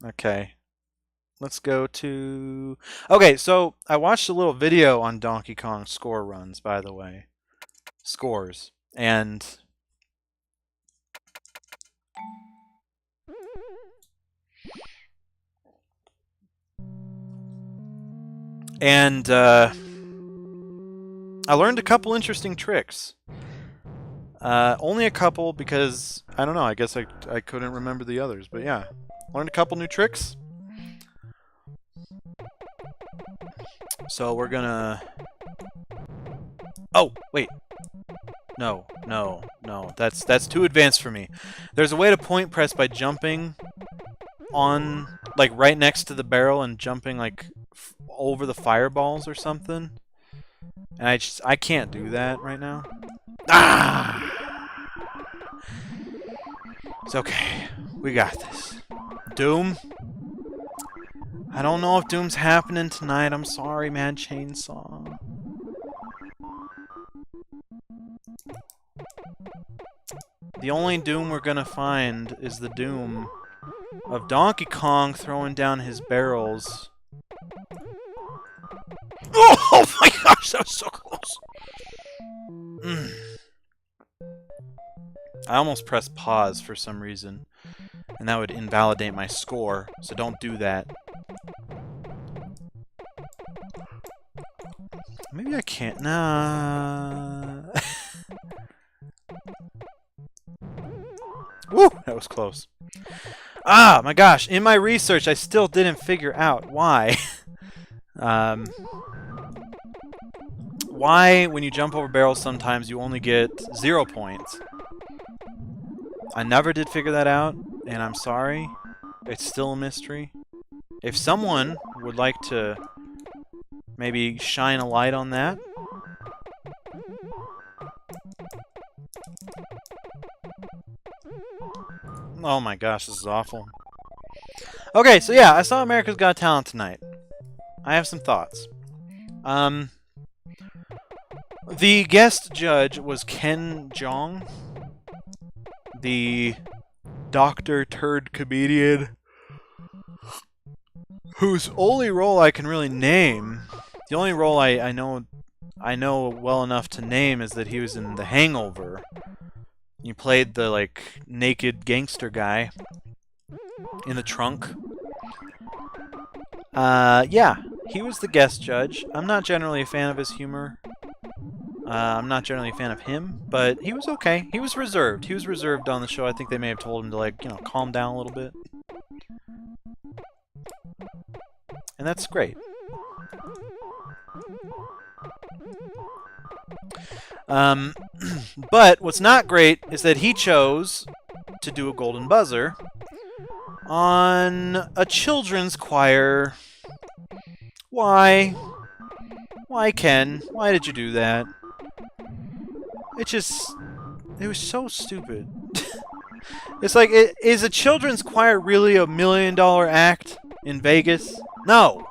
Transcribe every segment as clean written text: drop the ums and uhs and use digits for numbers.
Okay. Let's go to... Okay, so I watched a little video on Donkey Kong score runs, by the way. Scores. And I learned a couple interesting tricks. Only a couple because, I don't know, I guess I couldn't remember the others. But yeah, learned a couple new tricks. So we're gonna... Oh, wait. No. That's too advanced for me. There's a way to point press by jumping on, like, right next to the barrel and jumping, like, over the fireballs or something. And I can't do that right now. Ah! It's okay. We got this. Doom? I don't know if Doom's happening tonight. I'm sorry, Mad Chainsaw. The only Doom we're gonna find is the Doom of Donkey Kong throwing down his barrels. Oh my gosh, that was so close. I almost pressed pause for some reason, and that would invalidate my score, so don't do that. Maybe I can't. Nah. Woo! That was close. Ah, my gosh. In my research, I still didn't figure out why. Why, when you jump over barrels, sometimes you only get 0 points. I never did figure that out, and I'm sorry. It's still a mystery. If someone would like to maybe shine a light on that. Oh my gosh, this is awful. Okay, so yeah, I saw America's Got Talent tonight. I have some thoughts. The guest judge was Ken Jeong, the Dr. Turd comedian, whose only role I can really name, the only role I know well enough to name is that he was in The Hangover. He played the, like, naked gangster guy in the trunk. Yeah, he was the guest judge. I'm not generally a fan of his humor. I'm not generally a fan of him, but he was okay. He was reserved. He was reserved on the show. I think they may have told him to, like, you know, calm down a little bit. And that's great. But what's not great is that he chose to do a golden buzzer on a children's choir. Why? Why, Ken? Why did you do that? It was so stupid. It's like, is a children's choir really $1 million act in Vegas? No.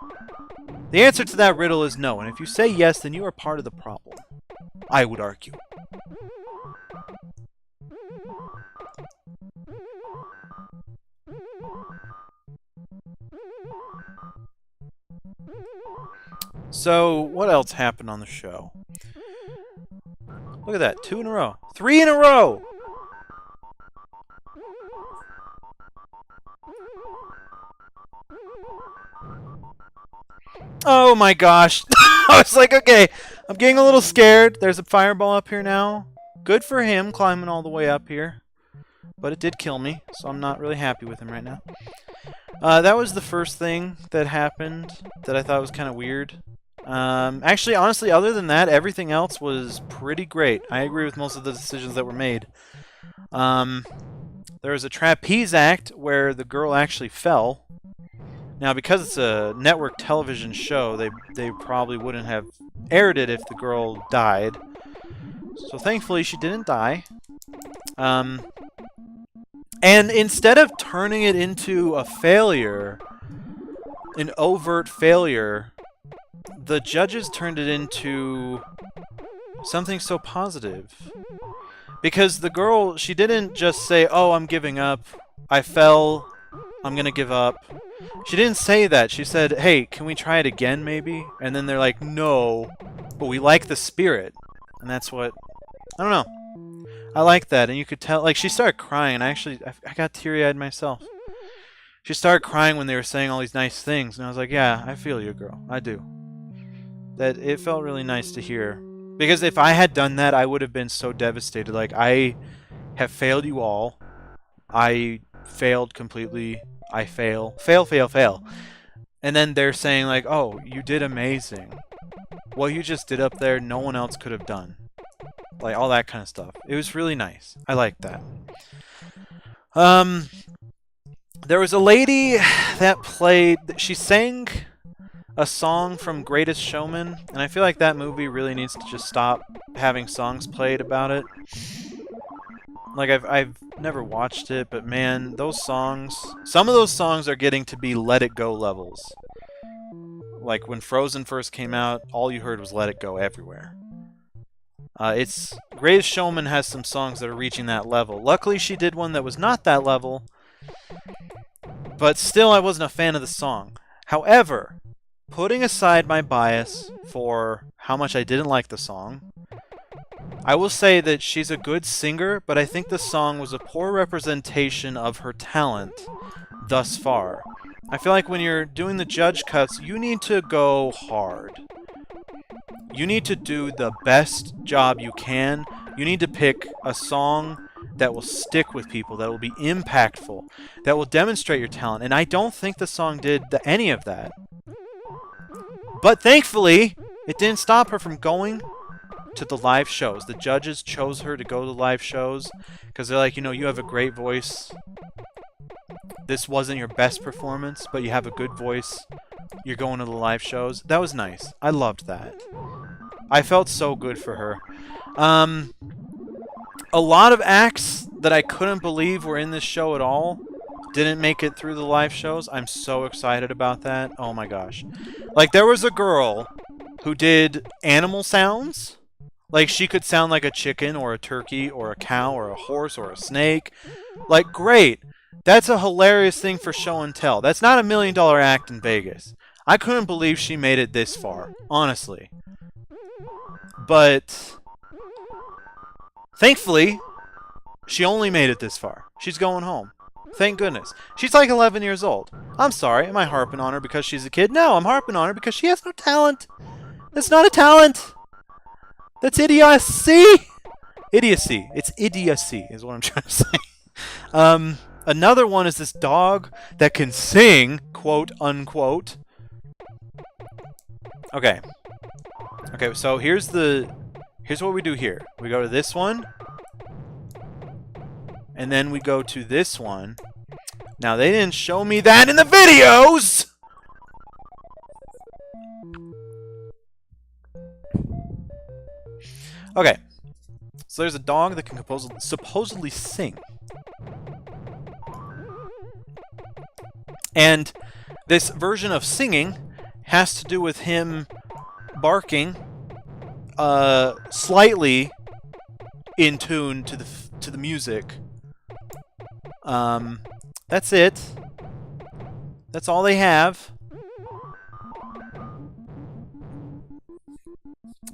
The answer to that riddle is no, and if you say yes, then you are part of the problem. I would argue. So, what else happened on the show? Look at that, 2 in a row. 3 in a row! Oh my gosh. I was like, okay, I'm getting a little scared. There's a fireball up here now. Good for him climbing all the way up here. But it did kill me, so I'm not really happy with him right now. That was the first thing that happened that I thought was kind of weird. Actually, honestly, other than that, everything else was pretty great. I agree with most of the decisions that were made. There was a trapeze act where the girl actually fell. Now, because it's a network television show, they probably wouldn't have aired it if the girl died. So thankfully, she didn't die. And instead of turning it into a failure, an overt failure, the judges turned it into something so positive. Because the girl, she didn't just say, oh, I'm giving up, I fell, I'm gonna give up. She didn't say that. She said, hey, can we try it again, maybe? And then they're like, no, but we like the spirit. And that's what... I don't know. I like that, and you could tell... Like, she started crying, and I got teary-eyed myself. She started crying when they were saying all these nice things, and I was like, yeah, I feel you, girl. I do. That it felt really nice to hear. Because if I had done that, I would have been so devastated. Like, I have failed you all. I failed completely. I fail. Fail, fail, fail. And then they're saying, like, oh, you did amazing. What you just did up there, no one else could have done. Like, all that kind of stuff. It was really nice. I liked that. There was a lady that played... She sang a song from Greatest Showman, and I feel like that movie really needs to just stop having songs played about it. Like, I've never watched it, but man, those songs... Some of those songs are getting to be Let It Go levels. Like, when Frozen first came out, all you heard was Let It Go everywhere. Greatest Showman has some songs that are reaching that level. Luckily, she did one that was not that level, but still, I wasn't a fan of the song. However, putting aside my bias for how much I didn't like the song, I will say that she's a good singer, but I think the song was a poor representation of her talent thus far. I feel like when you're doing the judge cuts, you need to go hard. You need to do the best job you can. You need to pick a song that will stick with people, that will be impactful, that will demonstrate your talent. And I don't think the song did any of that. But thankfully, it didn't stop her from going to the live shows. The judges chose her to go to live shows because they're like, you know, you have a great voice. This wasn't your best performance, but you have a good voice. You're going to the live shows. That was nice. I loved that. I felt so good for her. A lot of acts that I couldn't believe were in this show at all didn't make it through the live shows. I'm so excited about that. Oh my gosh. Like, there was a girl who did animal sounds. Like, she could sound like a chicken or a turkey or a cow or a horse or a snake. Like, great. That's a hilarious thing for show and tell. That's not $1 million act in Vegas. I couldn't believe she made it this far, honestly. But thankfully, she only made it this far. She's going home. Thank goodness. She's like 11 years old. I'm sorry, am I harping on her because she's a kid? No, I'm harping on her because she has no talent. That's not a talent. That's idiocy. Idiocy. It's idiocy is what I'm trying to say. Another one is this dog that can sing, quote unquote. Okay. Okay, so here's what we do here. We go to this one. And then we go to this one. Now, they didn't show me that in the videos! Okay. So there's a dog that can supposedly sing. And this version of singing has to do with him barking slightly in tune to the music. That's it. That's all they have.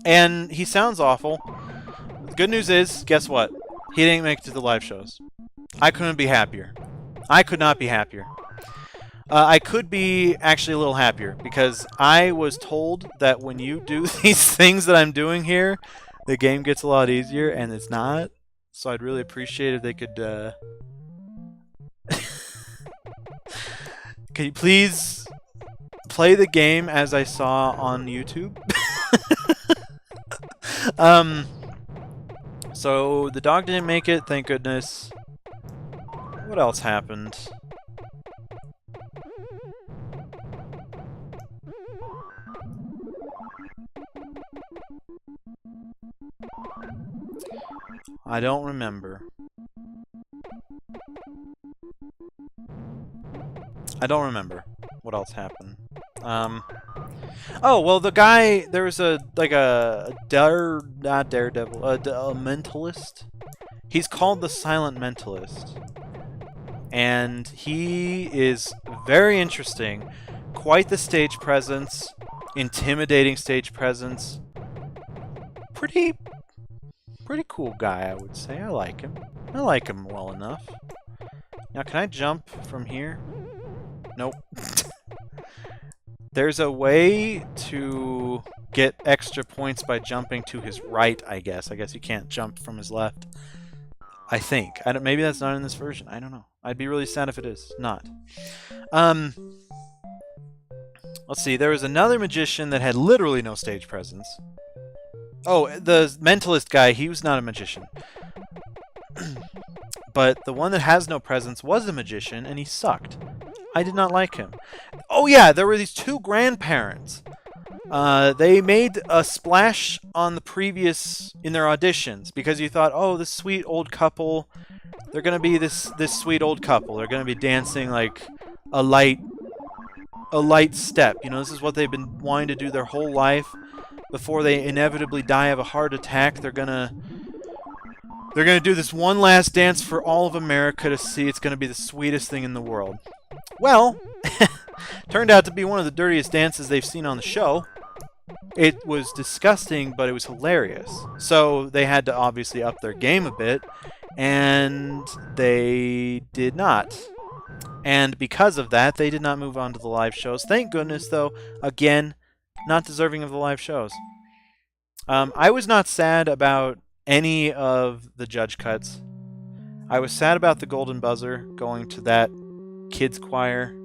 And he sounds awful. The good news is, guess what? He didn't make it to the live shows. I couldn't be happier. I could not be happier. I could be actually a little happier because I was told that when you do these things that I'm doing here, the game gets a lot easier, and it's not. So I'd really appreciate if they could... Can you please play the game as I saw on YouTube? So the dog didn't make it, thank goodness. What else happened? I don't remember. I don't remember what else happened. Oh, well, the guy, there was a mentalist. He's called the Silent Mentalist. And he is very interesting. Quite the stage presence. Intimidating stage presence. Pretty cool guy, I would say. I like him. I like him well enough. Now, can I jump from here? Nope. There's a way to get extra points by jumping to his right, I guess. I guess you can't jump from his left. I think. Maybe that's not in this version. I don't know. I'd be really sad if it is not. Let's see. There was another magician that had literally no stage presence. Oh, the mentalist guy, he was not a magician. But the one that has no presence was a magician, and he sucked. I did not like him. Oh yeah, there were these two grandparents. They made a splash on the previous, in their auditions, because you thought, oh, this sweet old couple, they're gonna be this sweet old couple. They're gonna be dancing like a light step. You know, this is what they've been wanting to do their whole life. Before they inevitably die of a heart attack, they're gonna do this one last dance for all of America to see. It's gonna be the sweetest thing in the world. Well, turned out to be one of the dirtiest dances they've seen on the show. It was disgusting, but it was hilarious. So they had to obviously up their game a bit, and they did not. And because of that, they did not move on to the live shows. Thank goodness, though. Again, not deserving of the live shows. I was not sad about any of the judge cuts. I was sad about the Golden Buzzer going to that kids choir.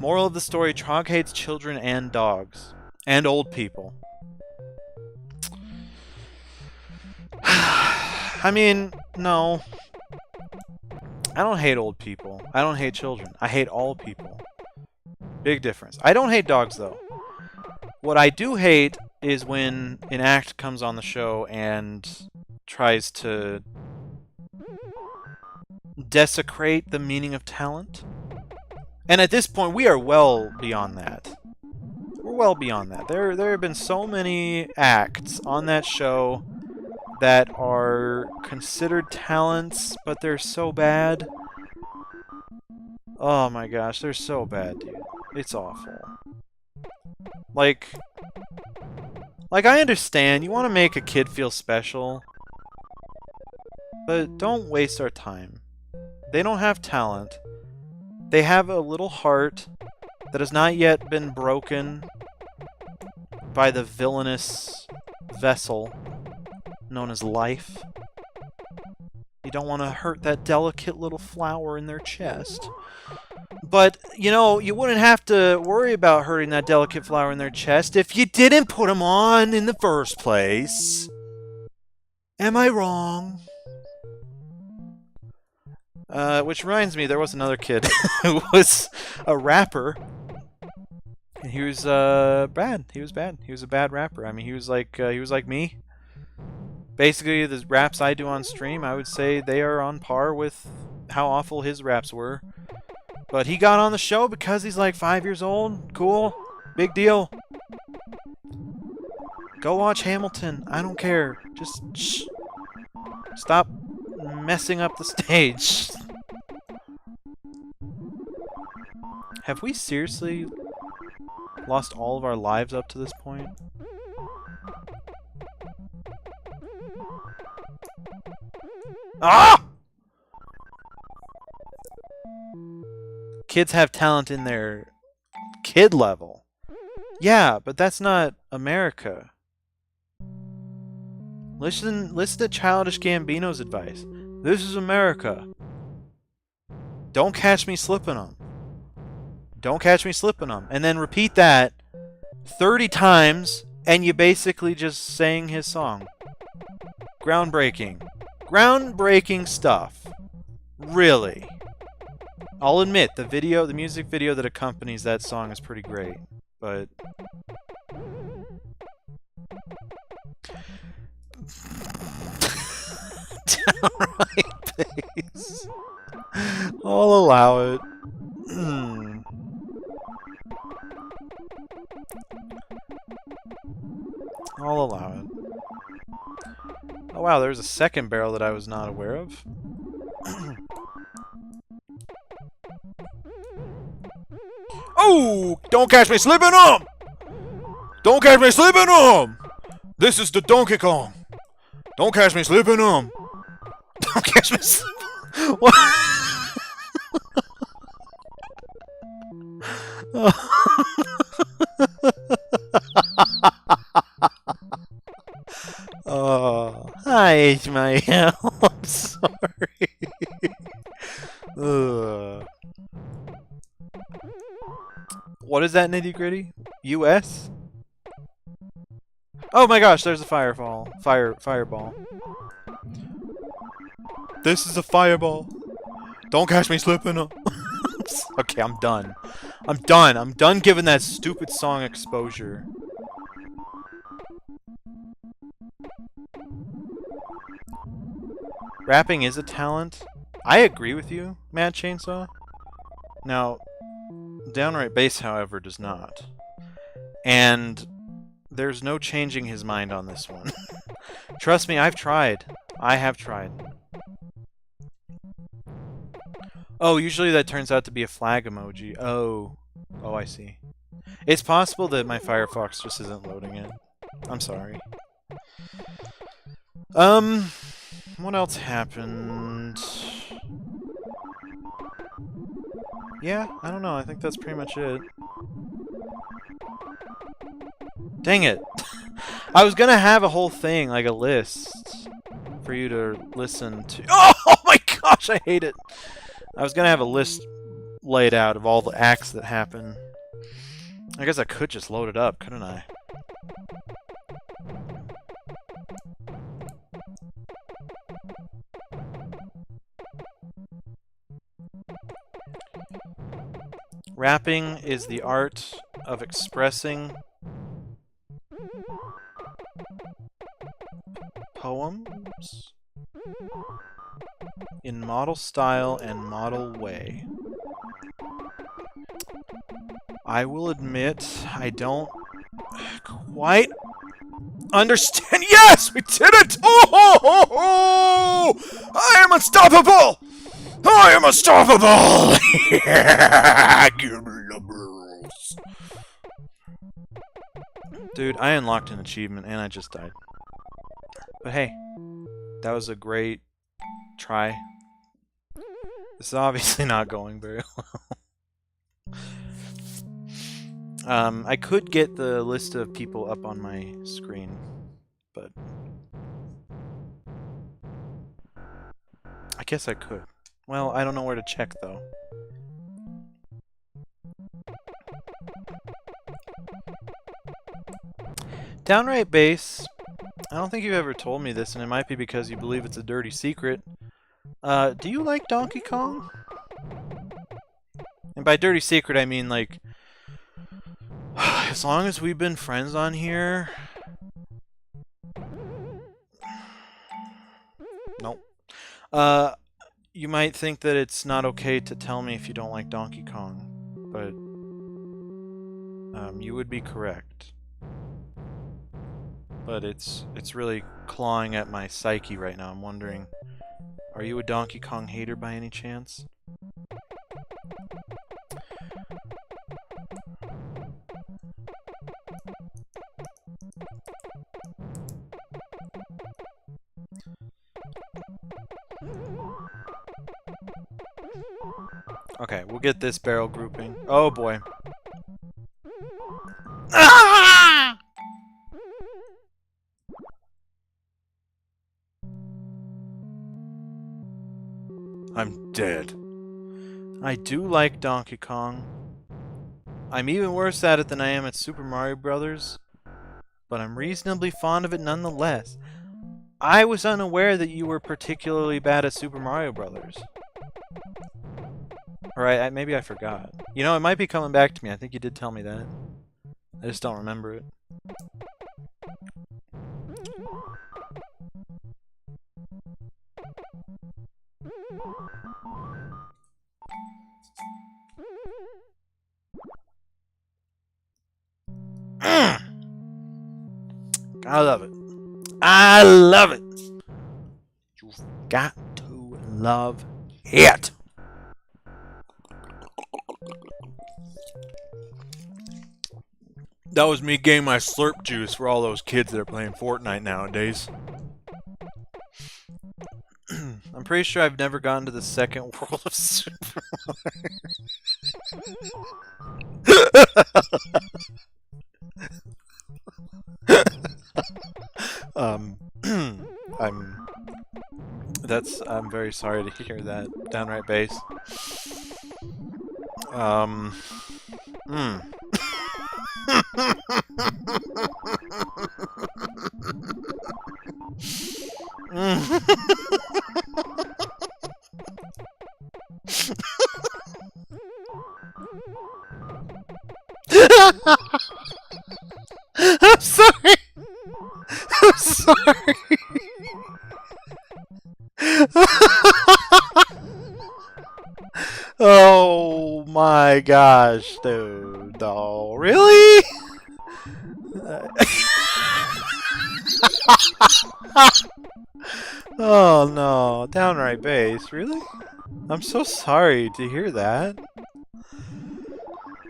Moral of the story, Trog hates children and dogs. And old people. I mean, no. I don't hate old people. I don't hate children. I hate all people. Big difference. I don't hate dogs, though. What I do hate is when an act comes on the show and tries to desecrate the meaning of talent. And at this point, we are well beyond that. We're well beyond that. There have been so many acts on that show that are considered talents, but they're so bad. Oh my gosh, they're so bad, dude. It's awful. Like I understand, you want to make a kid feel special, but don't waste our time. They don't have talent. They have a little heart that has not yet been broken by the villainous vessel known as life. You don't want to hurt that delicate little flower in their chest. But, you know, you wouldn't have to worry about hurting that delicate flower in their chest if you didn't put them on in the first place. Am I wrong? Which reminds me, there was another kid who was a rapper. And he was bad. He was bad. He was a bad rapper. I mean, he was like me. Basically, the raps I do on stream, I would say they are on par with how awful his raps were. But he got on the show because he's like 5 years old. Cool. Big deal. Go watch Hamilton. I don't care. Just shh. Stop messing up the stage. Have we seriously lost all of our lives up to this point? Ah! Kids have talent in their kid level. Yeah, but that's not America. Listen to Childish Gambino's advice. This is America. Don't catch me slipping them. Don't catch me slipping them. And then repeat that 30 times, and you basically just sang his song. Groundbreaking. Groundbreaking stuff. Really. I'll admit, the music video that accompanies that song is pretty great. But... downright base. I'll allow it. I'll allow it. Oh wow, there's a second barrel that I was not aware of. Ooh! Don't catch me slipping up! Don't catch me slipping up! This is the Donkey Kong. Don't catch me slipping up. Don't catch me slipping. What? Oh, I ate my L. I'm sorry. What is that, nitty gritty? US? Oh my gosh, there's a fireball. Fireball. This is a fireball. Don't catch me slipping up. Okay, I'm done. I'm done. I'm done giving that stupid song exposure. Rapping is a talent. I agree with you, Mad Chainsaw. Now, Downright Bass, however, does not. And there's no changing his mind on this one. Trust me, I've tried. I have tried. Oh, usually that turns out to be a flag emoji. Oh. Oh, I see. It's possible that my Firefox just isn't loading it. I'm sorry. What else happened? Yeah, I don't know. I think that's pretty much it. Dang it! I was gonna have a whole thing, like a list, for you to listen to. Oh my gosh, I hate it! I was gonna have a list laid out of all the acts that happen. I guess I could just load it up, couldn't I? Rapping is the art of expressing poems in model style and model way. I will admit, I don't quite understand. Yes, we did it! Oh! I am unstoppable! I am unstoppable! Give me the bros. Dude, I unlocked an achievement and I just died. But hey, that was a great try. This is obviously not going very well. I could get the list of people up on my screen, but I guess I could. Well, I don't know where to check, though. Downright Bass, I don't think you've ever told me this, and it might be because you believe it's a dirty secret. Do you like Donkey Kong? And by dirty secret, I mean, like, as long as we've been friends on here... Nope. You might think that it's not okay to tell me if you don't like Donkey Kong, but you would be correct. But it's really clawing at my psyche right now. I'm wondering, are you a Donkey Kong hater by any chance? Okay, we'll get this barrel grouping. Oh boy. Ah! I'm dead. I do like Donkey Kong. I'm even worse at it than I am at Super Mario Brothers, but I'm reasonably fond of it nonetheless. I was unaware that you were particularly bad at Super Mario Brothers. Or maybe I forgot. You know, it might be coming back to me. I think you did tell me that. I just don't remember it. I love it. I love it. You've got to love it. That was me getting my slurp juice for all those kids that are playing Fortnite nowadays. I'm pretty sure I've never gotten to the second world of Super Mario. I'm very sorry to hear that, Downright Bass. I'm sorry. I'm sorry. Oh my gosh, dude. No, really? Oh no, Downright Bass, really? I'm so sorry to hear that.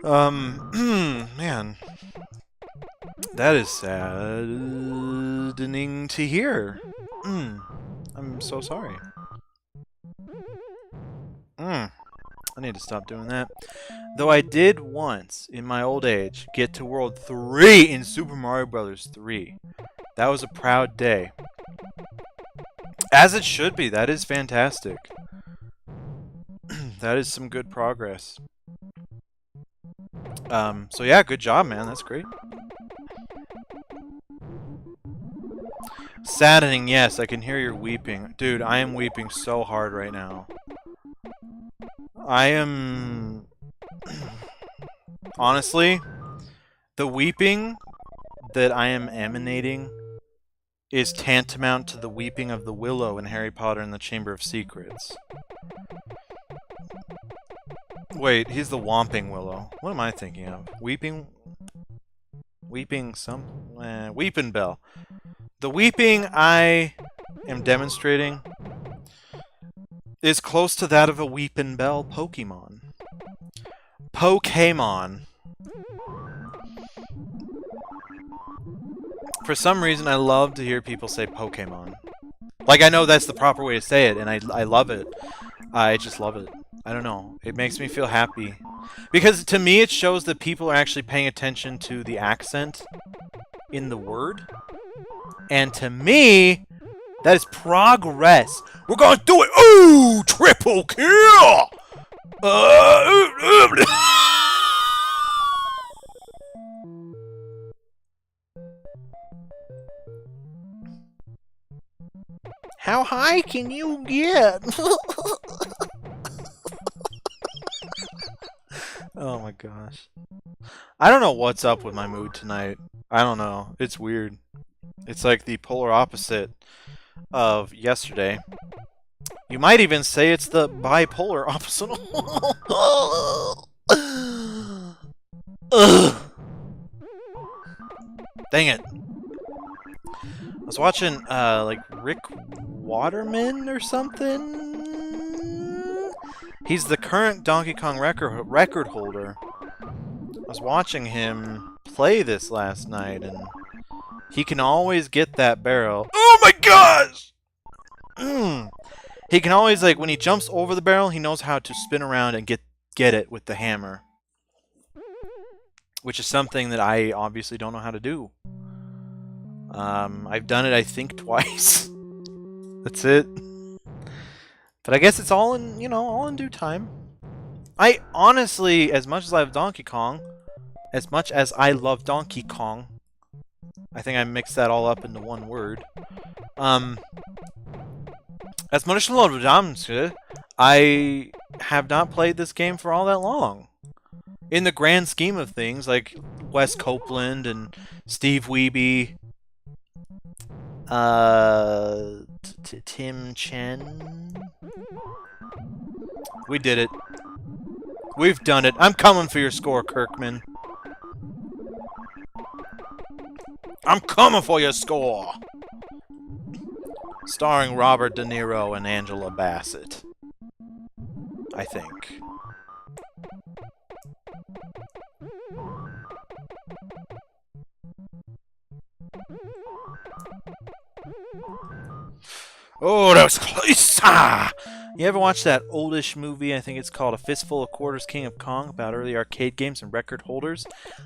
Man. That is saddening to hear. I'm so sorry. I need to stop doing that. Though I did once, in my old age, get to World 3 in Super Mario Bros. 3. That was a proud day. As it should be. That is fantastic. That is some good progress. So yeah, good job, man. That's great. Saddening, yes. I can hear you weeping. Dude, I am weeping so hard right now. I am... Honestly, the weeping that I am emanating is tantamount to the weeping of the Willow in Harry Potter and the Chamber of Secrets. Wait, he's the Whomping Willow. What am I thinking of? Weeping Bell. The weeping I am demonstrating is close to that of a Weepin' Bell Pokemon. Pokemon. For some reason, I love to hear people say Pokemon. Like, I know that's the proper way to say it, and I love it. I just love it. I don't know. It makes me feel happy. Because to me, it shows that people are actually paying attention to the accent in the word. And to me, that is progress. We're gonna do it! Ooh! Triple kill! How high can you get? Oh my gosh. I don't know what's up with my mood tonight. I don't know. It's weird. It's like the polar opposite of yesterday. You might even say it's the bipolar opposite. Dang it. I was watching, like, Rick Waterman or something? He's the current Donkey Kong record holder. I was watching him play this last night, and he can always get that barrel. Oh my gosh! He can always, like, when he jumps over the barrel, he knows how to spin around and get it with the hammer. Which is something that I obviously don't know how to do. I've done it, I think, twice. That's it. But I guess it's all in, you know, all in due time. I honestly, as much as I love Donkey Kong, I think I mixed that all up into one word. As much as I love Donkey, I have not played this game for all that long. In the grand scheme of things, like Wes Copeland and Steve Wiebe, Tim Chen. We did it. We've done it. I'm coming for your score, Kirkman. I'm coming for your score! Starring Robert De Niro and Angela Bassett. I think. Oh, that was close! Ah! You ever watch that oldish movie, I think it's called A Fistful of Quarters, King of Kong, about early arcade games and record holders?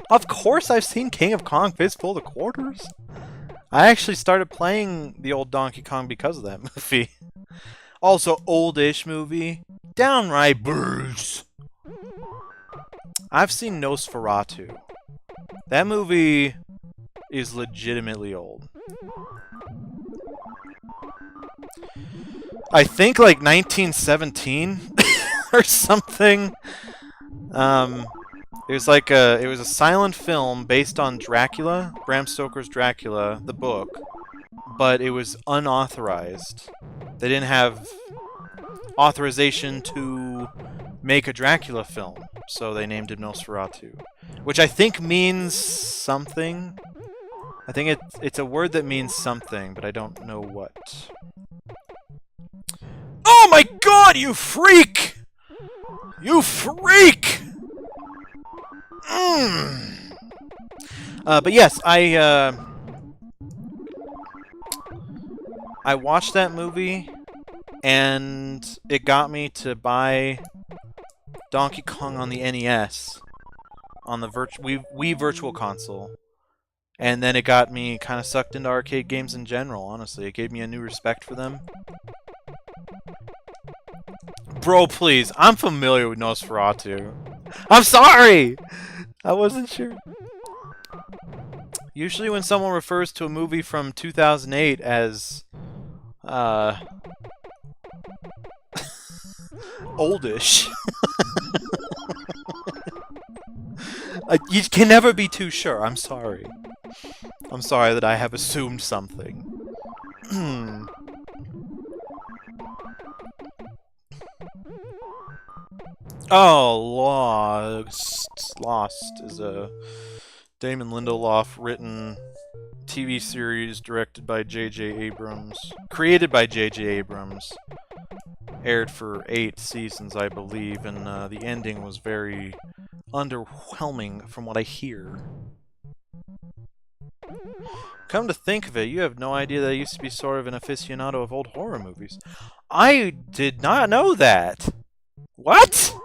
Of course I've seen King of Kong, Fistful of Quarters! I actually started playing the old Donkey Kong because of that movie. Also, oldish movie. Downright Bruce. I've seen Nosferatu. That movie is legitimately old. I think like 1917 or something. It was like it was a silent film based on Dracula, Bram Stoker's Dracula, the book, but it was unauthorized. They didn't have authorization to make a Dracula film, so they named it Nosferatu, which I think means something. I think it's a word that means something, but I don't know what. Oh my god, you freak! You freak! But yes, I watched that movie, and it got me to buy Donkey Kong on the NES, on the Wii Virtual Console. And then it got me kind of sucked into arcade games in general, honestly. It gave me a new respect for them. Bro, please. I'm familiar with Nosferatu. I'm sorry! I wasn't sure. Usually when someone refers to a movie from 2008 as... oldish. You can never be too sure. I'm sorry. I'm sorry that I have assumed something. Oh, Lost is a Damon Lindelof written TV series directed by J.J. Abrams. Created by J.J. Abrams. Aired for 8 seasons, I believe, and the ending was very underwhelming from what I hear. Come to think of it, you have no idea that I used to be sort of an aficionado of old horror movies. I did not know that! What?!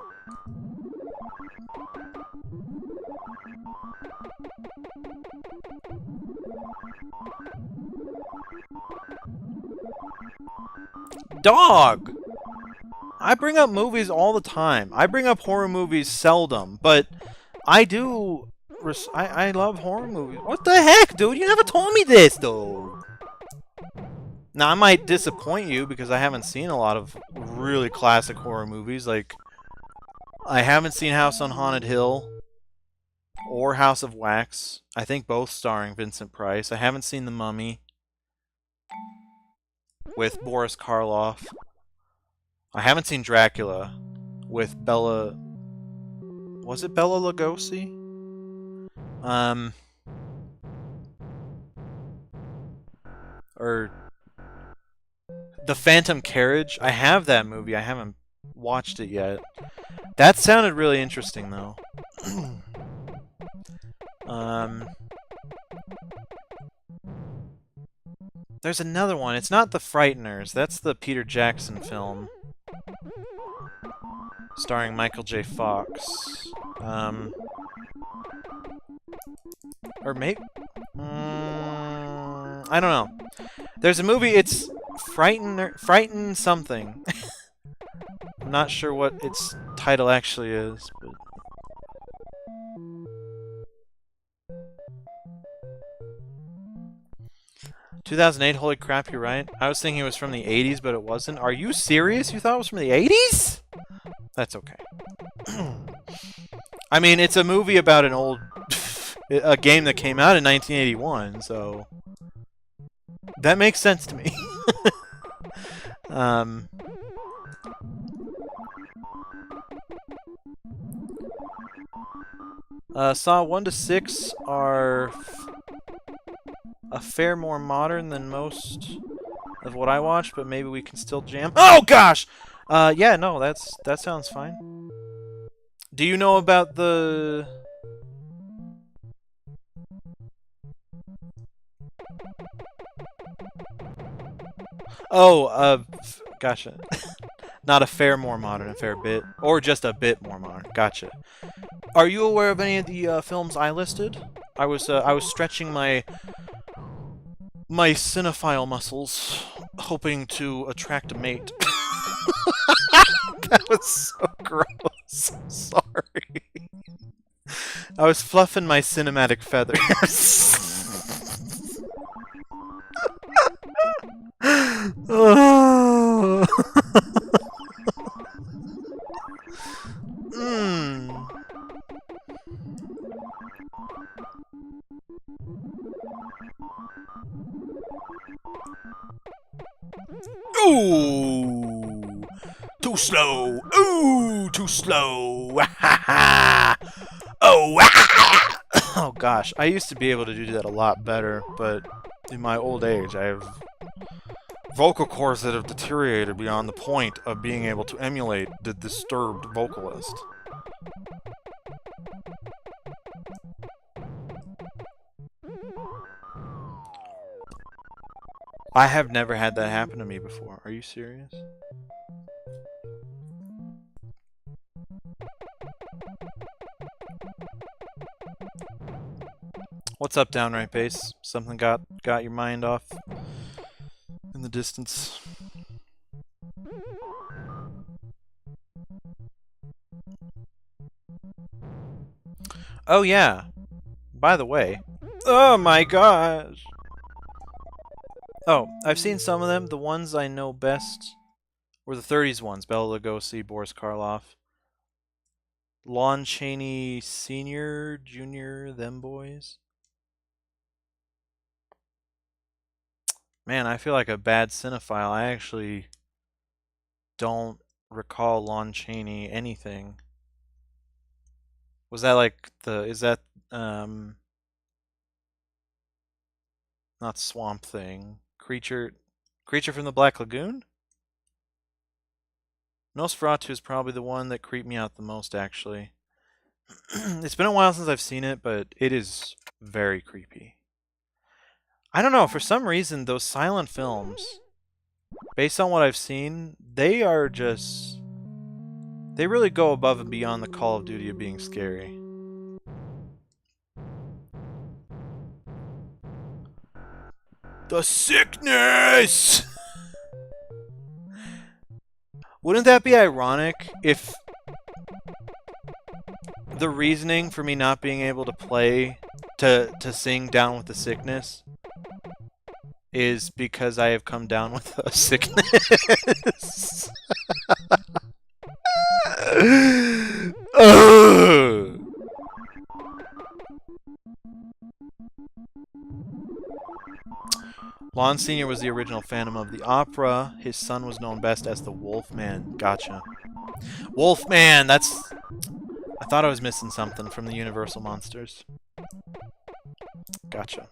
Dog! I bring up movies all the time. I bring up horror movies seldom, but I do... I love horror movies. What the heck, dude? You never told me this, though! Now, I might disappoint you because I haven't seen a lot of really classic horror movies. Like, I haven't seen House on Haunted Hill or House of Wax. I think both starring Vincent Price. I haven't seen The Mummy with Boris Karloff. I haven't seen Dracula with Bella... Was it Bella Lugosi? Or... The Phantom Carriage? I have that movie. I haven't watched it yet. That sounded really interesting, though. There's another one. It's not The Frighteners. That's the Peter Jackson film. Starring Michael J. Fox. Or maybe... I don't know. There's a movie, it's Frighten something. I'm not sure what its title actually is, but... 2008, holy crap, you're right. I was thinking it was from the 80s, but it wasn't. Are you serious? You thought it was from the 80s? That's okay. I mean, it's a movie about an old... a game that came out in 1981, so... That makes sense to me. Saw 1 to 6 are a fair more modern than most of what I watch, but maybe we can still jam. Oh gosh! Yeah, no, that sounds fine. Do you know about the... Oh, gotcha. Not a fair more modern, a fair bit. Or just a bit more modern. Gotcha. Are you aware of any of the films I listed? I was stretching my cinephile muscles, hoping to attract a mate. That was so gross. Sorry. I was fluffing my cinematic feathers. Oh. Ooh! Too slow! Ooh! Too slow! Oh! Oh gosh, I used to be able to do that a lot better, but in my old age, I have vocal cords that have deteriorated beyond the point of being able to emulate the disturbed vocalist. I have never had that happen to me before. Are you serious? What's up, Downright Bass? Something got your mind off in the distance. Oh yeah. By the way. Oh my gosh. Oh, I've seen some of them. The ones I know best were the 30s ones. Bela Lugosi, Boris Karloff, Lon Chaney Sr., Jr., them boys. Man, I feel like a bad cinephile. I actually don't recall Lon Chaney anything. Was that like is that, not Swamp Thing. Creature from the Black Lagoon? Nosferatu is probably the one that creeped me out the most, actually. It's been a while since I've seen it, but it is very creepy. I don't know, for some reason, those silent films, based on what I've seen, they are just... They really go above and beyond the Call of Duty of being scary. The sickness! Wouldn't that be ironic if the reasoning for me not being able to play, to sing Down with the Sickness is because I have come down with a sickness? Lon Sr. was the original Phantom of the Opera. His son was known best as the Wolfman. Gotcha. Wolfman! That's... I thought I was missing something from the Universal Monsters. Gotcha.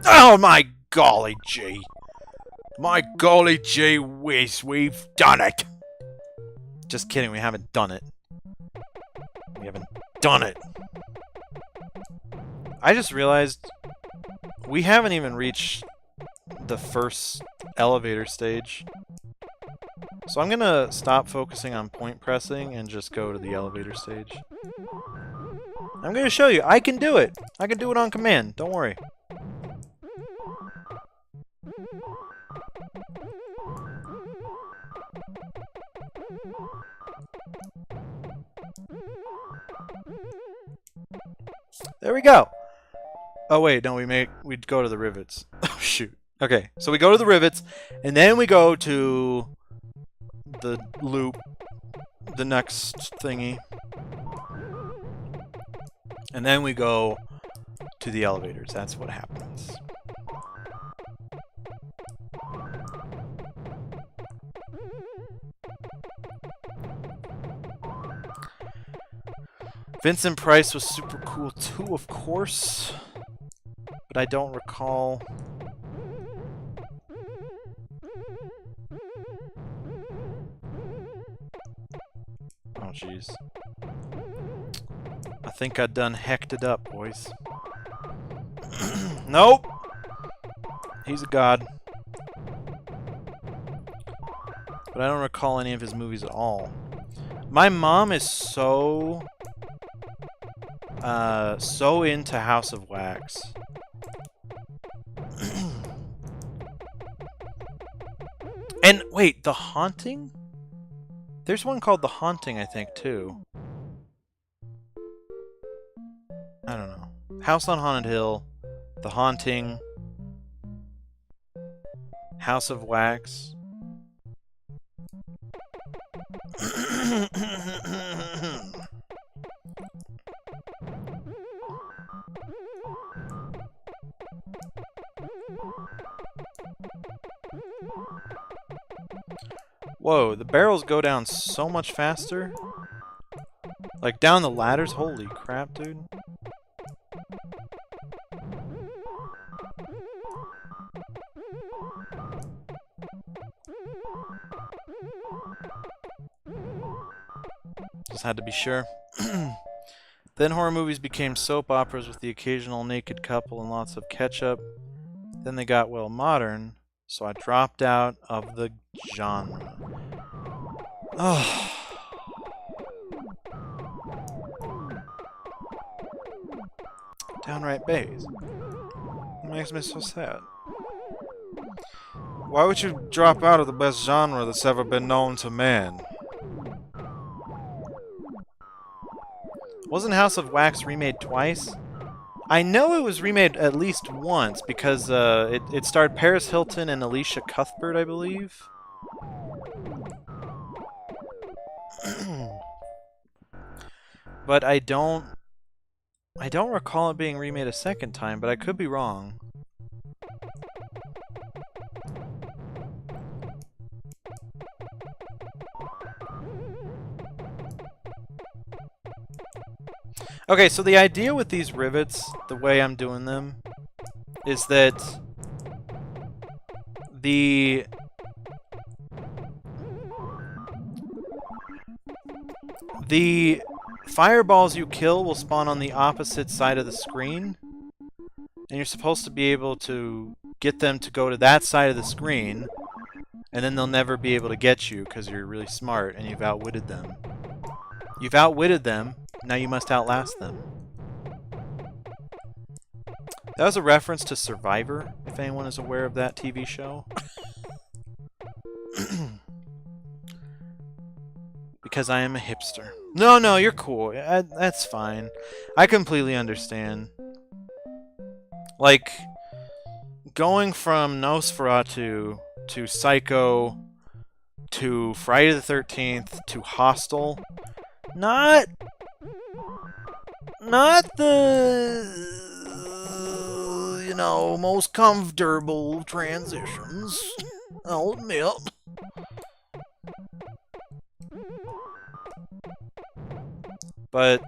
Oh my golly gee! My golly gee whiz, we've done it! Just kidding, we haven't done it. We haven't done it. I just realized we haven't even reached the first elevator stage. So I'm gonna stop focusing on point pressing and just go to the elevator stage. I'm gonna show you. I can do it! I can do it on command, don't worry. There we go. Oh wait, no, we'd go to the rivets. Oh shoot. Okay, so we go to the rivets, and then we go to the loop, the next thingy. And then we go to the elevators. That's what happens. Vincent Price was super cool too, of course. But I don't recall... jeez. I think I done hecked it up, boys. Nope! He's a god. But I don't recall any of his movies at all. My mom is so into House of Wax. And wait, The Haunting? There's one called The Haunting, I think, too. I don't know. House on Haunted Hill, The Haunting, House of Wax. Whoa, the barrels go down so much faster. Like down the ladders? Holy crap, dude. Just had to be sure. Then horror movies became soap operas with the occasional naked couple and lots of ketchup. Then they got, well, modern, so I dropped out of the genre. Oh. Downright bays. It makes me so sad. Why would you drop out of the best genre that's ever been known to man? Wasn't House of Wax remade twice? I know it was remade at least once because it starred Paris Hilton and Alicia Cuthbert, I believe. But I don't recall it being remade a second time, but I could be wrong. Okay, so the idea with these rivets, the way I'm doing them, is that the fireballs you kill will spawn on the opposite side of the screen, and you're supposed to be able to get them to go to that side of the screen, and then they'll never be able to get you because you're really smart and you've outwitted them. You've outwitted them. Now you must outlast them. That was a reference to Survivor, if anyone is aware of that TV show. Because I am a hipster. No, you're cool. That's fine. I completely understand. Like, going from Nosferatu to Psycho to Friday the 13th to Hostel, not the, you know, most comfortable transitions, I'll admit. But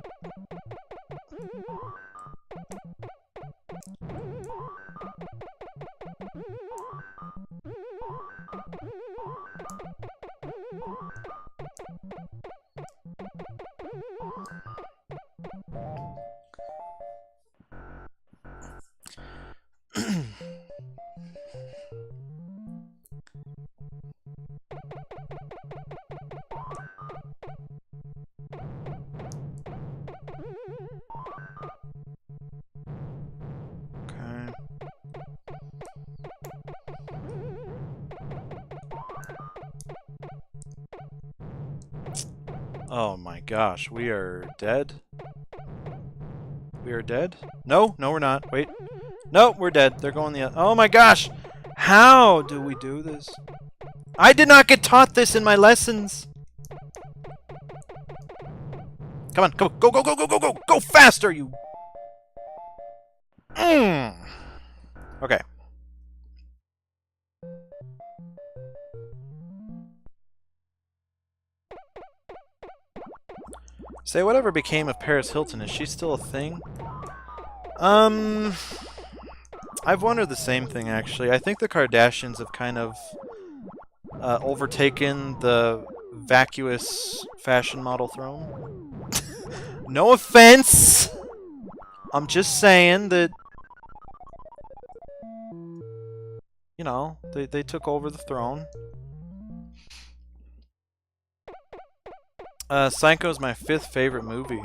oh my gosh, we are dead? We are dead? No, we're not. Wait. No, we're dead. They're going the other. Oh my gosh! How do we do this? I did not get taught this in my lessons! Come on, go! Go faster, you! Okay. Say, whatever became of Paris Hilton? Is she still a thing? I've wondered the same thing, actually. I think the Kardashians have kind of overtaken the vacuous fashion model throne. No offense! I'm just saying that, you know, they took over the throne. Psycho's my 5th favorite movie.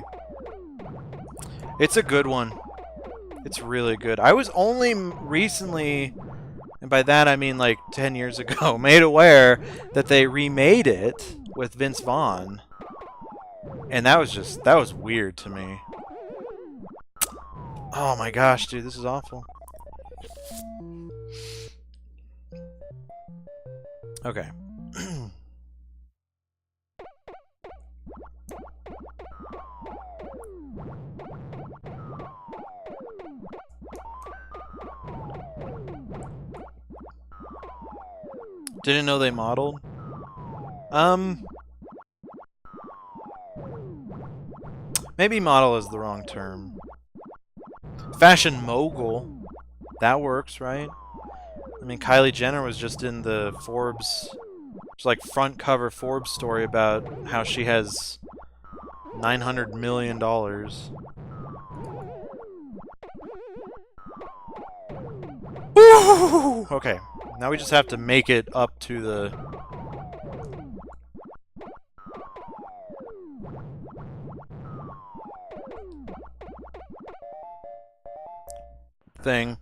It's a good one. It's really good. I was only recently, and by that I mean like 10 years ago, made aware that they remade it with Vince Vaughn. And that was weird to me. Oh my gosh, dude, this is awful. Okay. Didn't know they modeled. Maybe model is the wrong term. Fashion mogul. That works, right? I mean, Kylie Jenner was just in the Forbes, like front cover Forbes story about how she has $900 million. Woo! Okay, now we just have to make it up to the thing.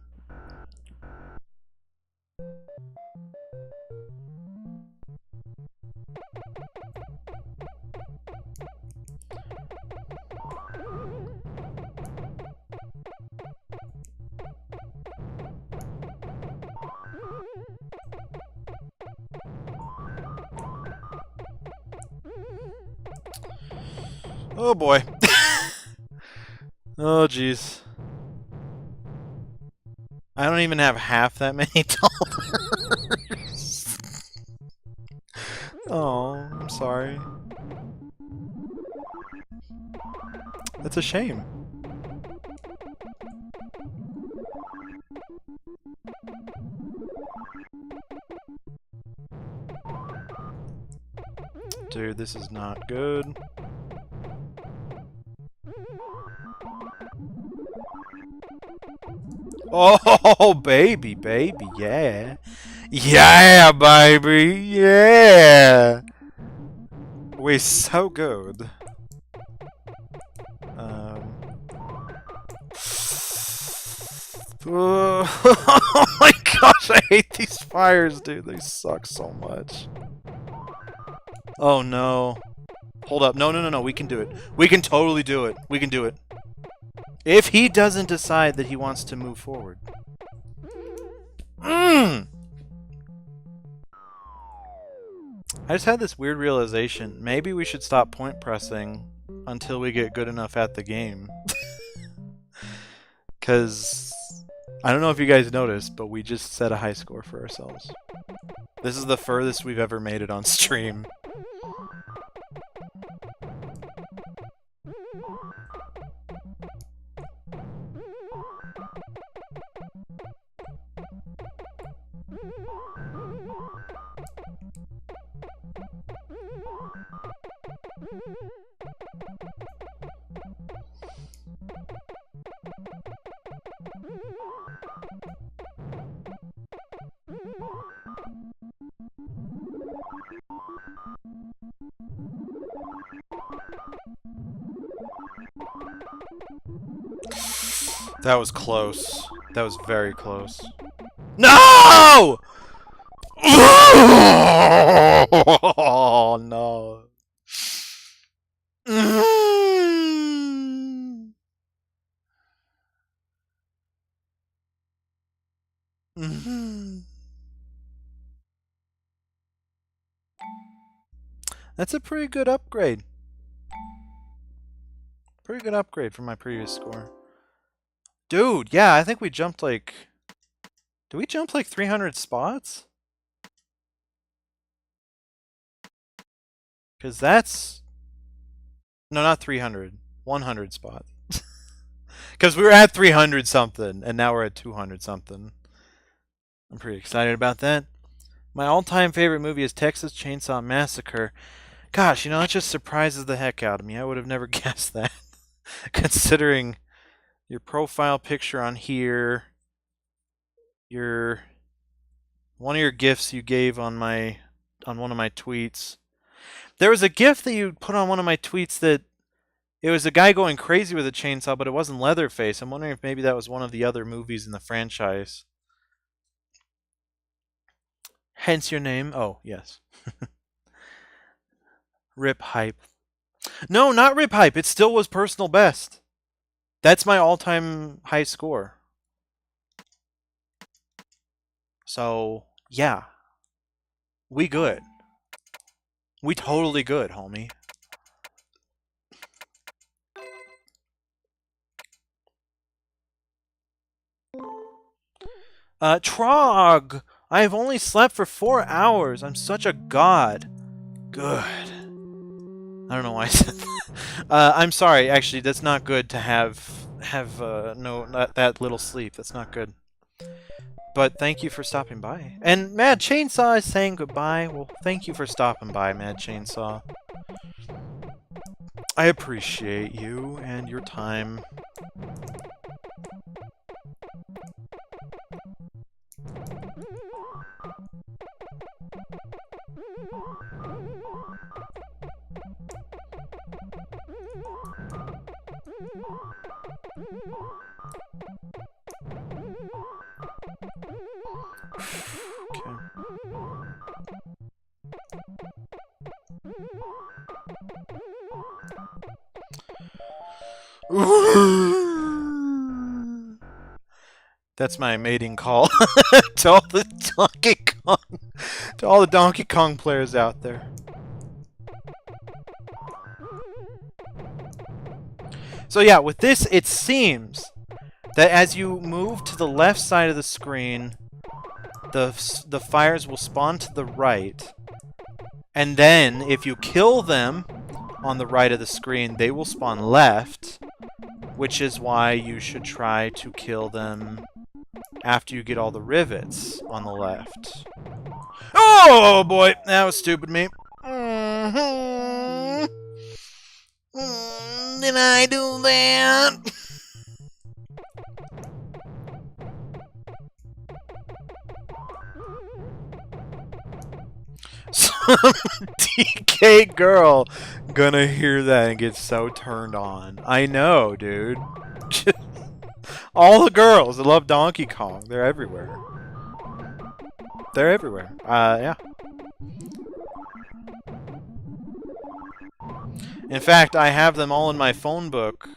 Oh boy. Oh jeez. I don't even have half that many dollars. Oh, I'm sorry. That's a shame. Dude, this is not good. Oh, baby, yeah. Yeah, baby, yeah. We're so good. Oh my gosh, I hate these fires, dude. They suck so much. Oh no. Hold up. No. We can do it. We can totally do it. We can do it. If he doesn't decide that he wants to move forward. I just had this weird realization. Maybe we should stop point pressing until we get good enough at the game. Because I don't know if you guys noticed, but we just set a high score for ourselves. This is the furthest we've ever made it on stream. That was close. That was very close. No! Oh, no. That's a pretty good upgrade. Pretty good upgrade from my previous score. Dude, yeah, I think we jumped like... Did we jump like 300 spots? Because that's... No, not 300. 100 spots. Because we were at 300 something, and now we're at 200 something. I'm pretty excited about that. My all-time favorite movie is Texas Chainsaw Massacre. Gosh, you know, that just surprises the heck out of me. I would have never guessed that. Considering your profile picture on here, one of your gifs you gave on one of my tweets. There was a gif that you put on one of my tweets that it was a guy going crazy with a chainsaw, but it wasn't Leatherface. I'm wondering if maybe that was one of the other movies in the franchise. Hence your name. Oh, yes. Rip Hype. No, not Rip Hype. It still was personal best. That's my all-time high score. So, yeah. We good. We totally good, homie. Trog! I have only slept for 4 hours. I'm such a god. Good. I don't know why I said that. I'm sorry, actually, that's not good to have not that little sleep. That's not good. But thank you for stopping by. And Mad Chainsaw is saying goodbye. Well, thank you for stopping by, Mad Chainsaw. I appreciate you and your time. That's my mating call to all the Donkey Kong players out there. So yeah, with this, it seems that as you move to the left side of the screen, the fires will spawn to the right, and then if you kill them on the right of the screen, they will spawn left, which is why you should try to kill them after you get all the rivets on the left. Oh boy, that was stupid me. Did I do that? Some DK girl gonna hear that and get so turned on. I know, dude. All the girls that love Donkey Kong, they're everywhere. They're everywhere. Yeah. In fact, I have them all in my phone book,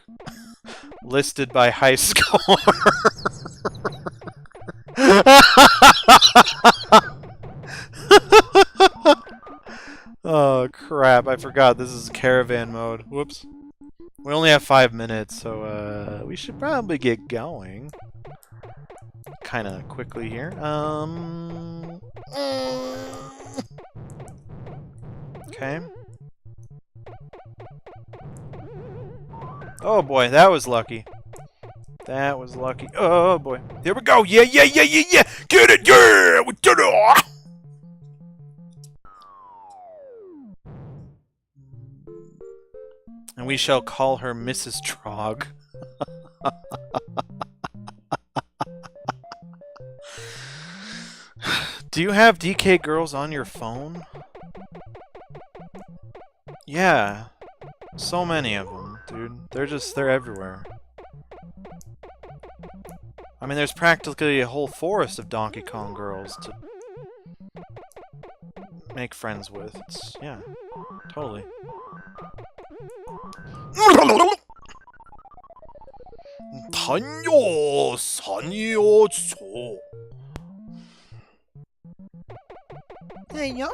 listed by high score. Oh crap, I forgot this is caravan mode. Whoops. We only have 5 minutes, so we should probably get going. Kinda quickly here. Okay. Oh boy, that was lucky. That was lucky. Oh boy. Here we go. Yeah, yeah, yeah, yeah, yeah. Get it, yeah. We did it. And we shall call her Mrs. Trog. Do you have DK girls on your phone? Yeah. So many of them, dude. They're everywhere. I mean, there's practically a whole forest of Donkey Kong girls to make friends with. It's, yeah, totally. 다녀 Heyo!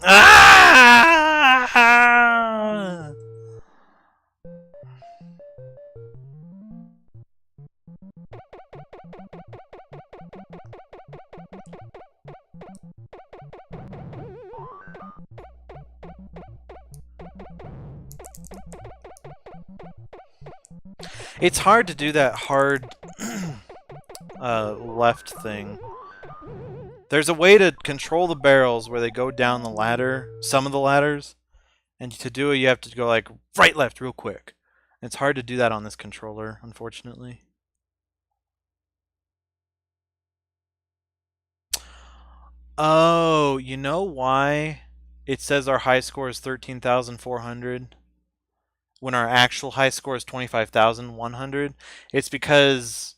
Ah! It's hard to do that hard left thing. There's a way to control the barrels where they go down the ladder, some of the ladders, and to do it you have to go like right left real quick. It's hard to do that on this controller, unfortunately. Oh, you know why it says our high score is 13,400 when our actual high score is 25,100? It's because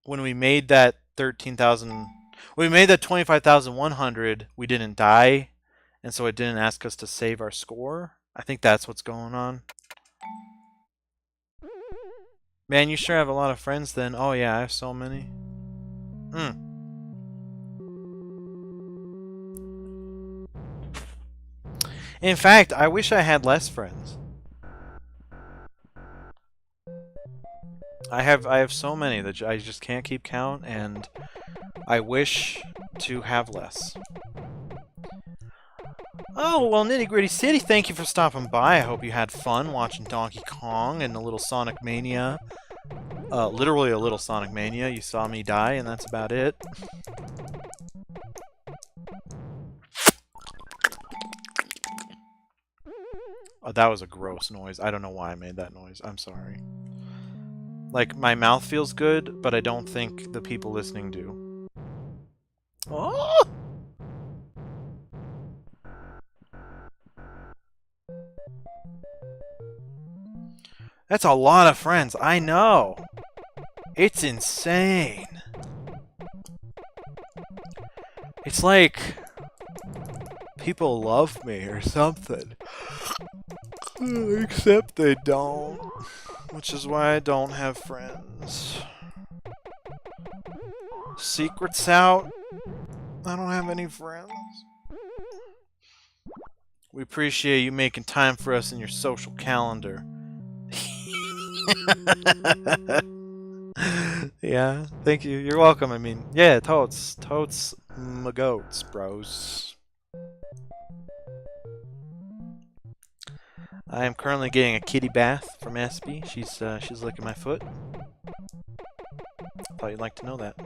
when we made that 25,100, we didn't die, and so it didn't ask us to save our score. I think that's what's going on. Man, you sure have a lot of friends then. Oh yeah, I have so many. In fact, I wish I had less friends. I have so many that I just can't keep count, and I wish to have less. Oh, well, Nitty Gritty City, thank you for stopping by. I hope you had fun watching Donkey Kong and a little Sonic Mania. Literally a little Sonic Mania. You saw me die, and that's about it. Oh, that was a gross noise. I don't know why I made that noise. I'm sorry. Like, my mouth feels good, but I don't think the people listening do. Oh! That's a lot of friends. I know. It's insane. It's like people love me or something. Except they don't. Which is why I don't have friends. Secrets out. I don't have any friends. We appreciate you making time for us in your social calendar. Yeah, thank you. You're welcome. I mean, yeah, totes my goats, bros. I am currently getting a kitty bath from Espy. She's licking my foot. Thought you'd like to know that.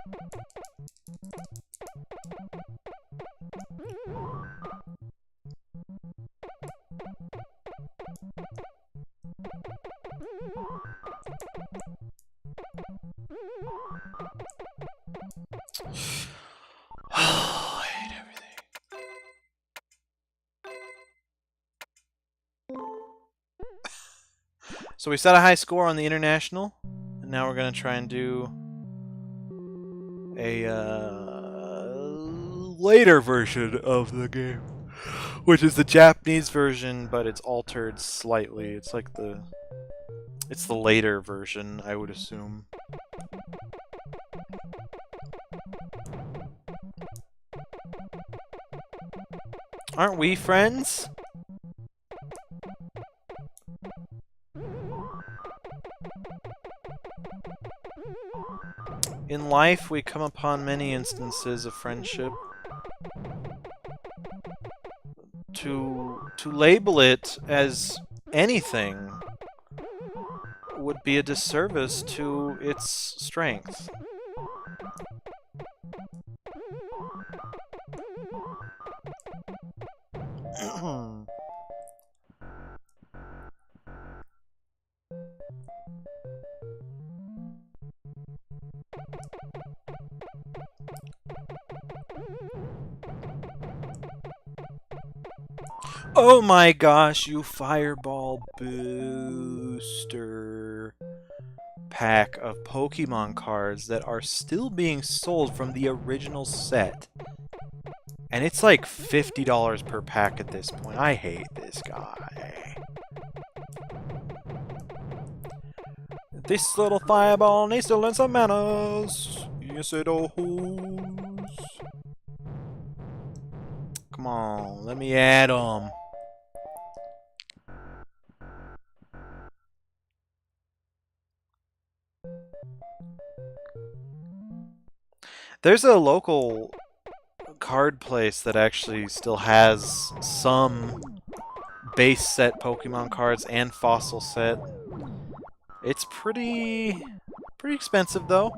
I hate everything. So we set a high score on the international, and now we're gonna try and do a later version of the game, which is the Japanese version, but it's altered slightly. It's like the later version, I would assume. Aren't we friends? In life, we come upon many instances of friendship. To label it as anything would be a disservice to its strength. Oh my gosh, you Fireball Booster pack of Pokemon cards that are still being sold from the original set. And it's like $50 per pack at this point. I hate this guy. This little Fireball needs to learn some manners. Yes, it does. Come on, let me add them. There's a local card place that actually still has some base set Pokemon cards and fossil set. It's pretty expensive though.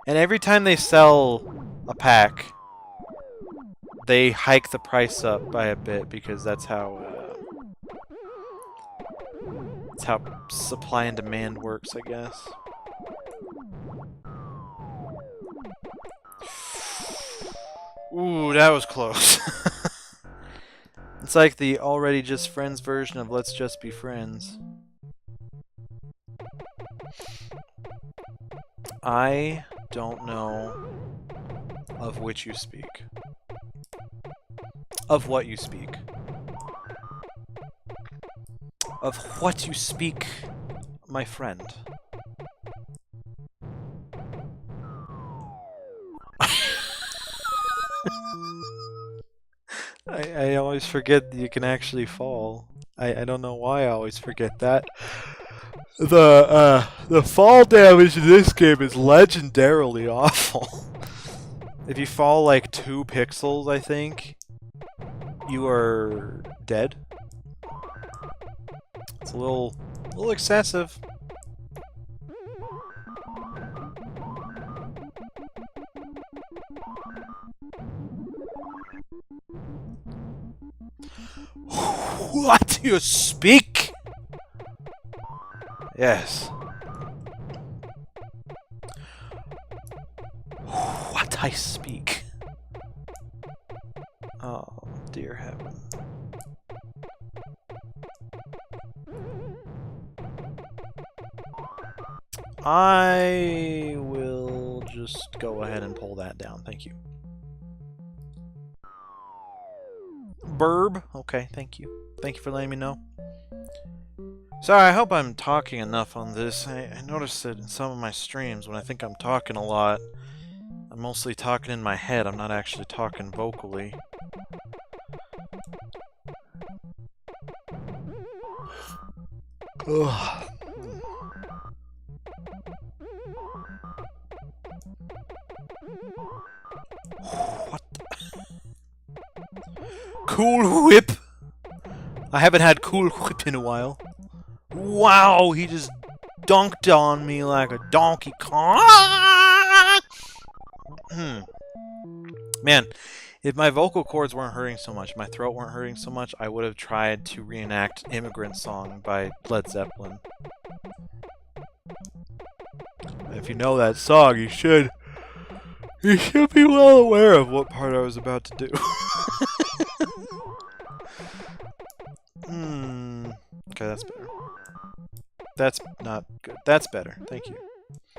And every time they sell a pack, they hike the price up by a bit because that's how supply and demand works, I guess. Ooh, that was close. It's like the already just friends version of Let's Just Be Friends. I don't know of which you speak. Of what you speak. Of what you speak, my friend. I always forget that you can actually fall. I don't know why I always forget that. The fall damage in this game is legendarily awful. If you fall like 2 pixels, I think, you are dead. It's a little excessive. What do you speak? Yes. What I speak. Oh, dear heaven. I will just go ahead and pull that down. Thank you. Burb? Okay, thank you. Thank you for letting me know. Sorry, I hope I'm talking enough on this. I noticed that in some of my streams, when I think I'm talking a lot, I'm mostly talking in my head. I'm not actually talking vocally. Ugh. What? Cool Whip! I haven't had Cool Whip in a while. Wow, he just dunked on me like a Donkey Kong. Man, if my vocal cords weren't hurting so much, my throat weren't hurting so much, I would have tried to reenact Immigrant Song by Led Zeppelin. If you know that song, you should be well aware of what part I was about to do. Okay, that's better. That's not good. That's better. Thank you.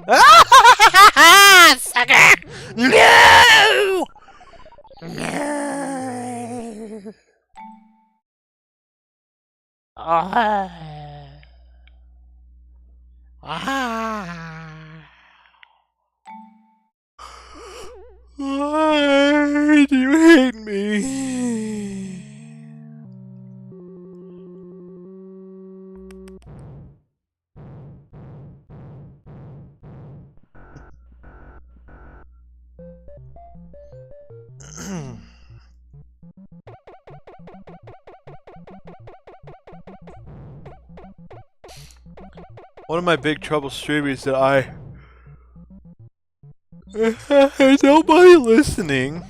Ah! Sucker! No! No! Why do you hate me? One of my big trouble streaming is that there's nobody listening.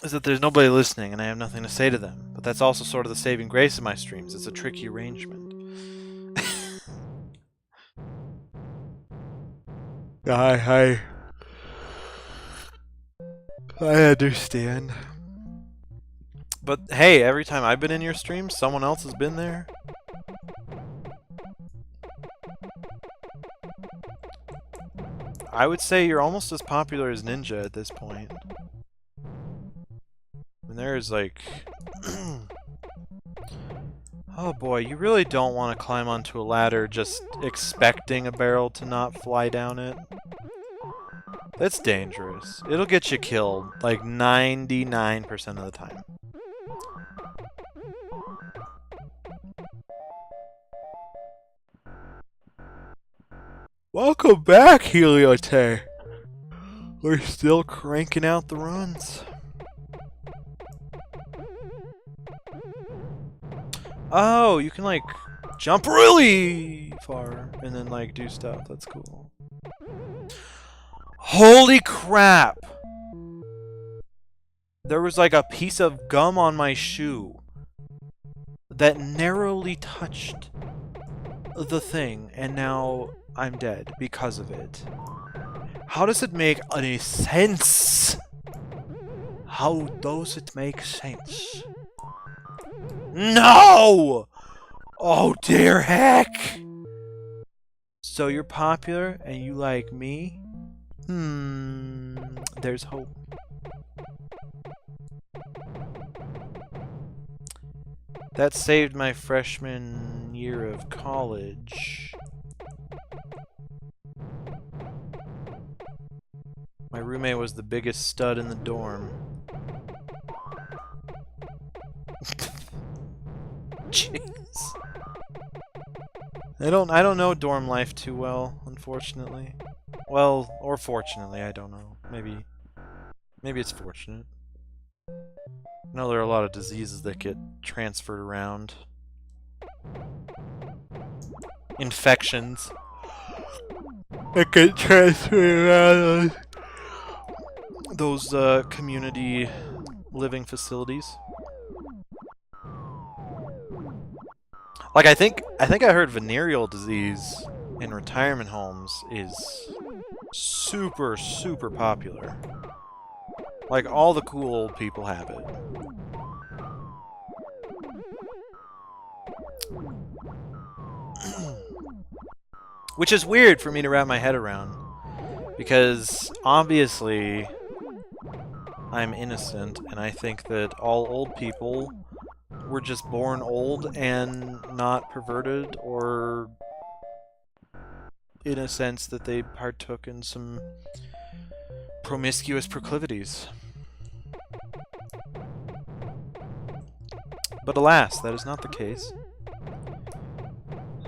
Is that there's nobody listening and I have nothing to say to them. But that's also sort of the saving grace of my streams. It's a tricky arrangement. I understand. But hey, every time I've been in your stream, someone else has been there. I would say you're almost as popular as Ninja at this point. And there's like... Oh boy, you really don't want to climb onto a ladder just expecting a barrel to not fly down it. That's dangerous. It'll get you killed, like 99% of the time. Welcome back, Heliote. We're still cranking out the runs. Oh, you can like jump really far and then like do stuff. That's cool. Holy crap! There was like a piece of gum on my shoe that narrowly touched the thing, and now I'm dead because of it. How does it make any sense? How does it make sense? No! Oh dear heck! So you're popular and you like me? There's hope. That saved my freshman year of college. My roommate was the biggest stud in the dorm. Jeez. I don't know dorm life too well, unfortunately. Well, or fortunately, I don't know. Maybe it's fortunate. I know there are a lot of diseases that get transferred around. Infections that get transferred around those community living facilities. Like I think I heard venereal disease in retirement homes is super popular. Like all the cool old people have it. Which is weird for me to wrap my head around, because obviously I'm innocent and I think that all old people were just born old and not perverted, or in a sense that they partook in some promiscuous proclivities. But alas, that is not the case.